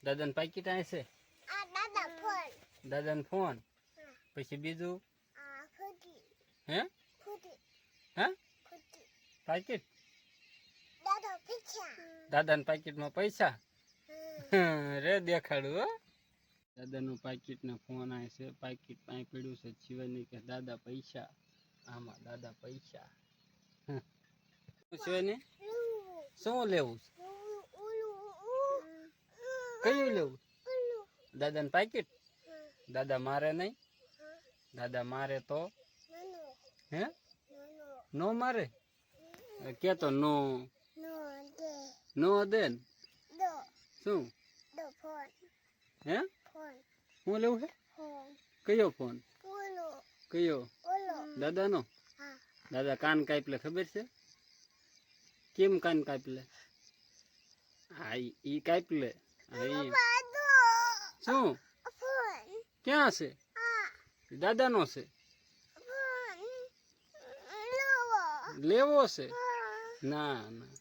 દાદાને પાકીટ આવે છે. દાદાને ફોન પછી બીજું હે હે પાકીટ દાદાના પાકીટમાં પૈસા રે દેખાડું હો. દાદાનું પાકીટ ને ફોન આવે છે. પાકીટ અહીં પડ્યું છે. શિવાની કે દાદા પૈસા આમાં દાદા પૈસા શિવાની શું લેવું કયું લેવું દાદાને પાકીટ દાદા મારે નહીં દાદા મારે તો હે નો મારે કે તો નો નો દે શું હે હું લેવું છે કયો ફોન કયો દાદાનો દાદા કાન કાપી લે ખબર છે કેમ કાન કાપી લે હા ઈ કાપી લે શું ક્યાં છે દાદાનો છે લેવો છે ના ના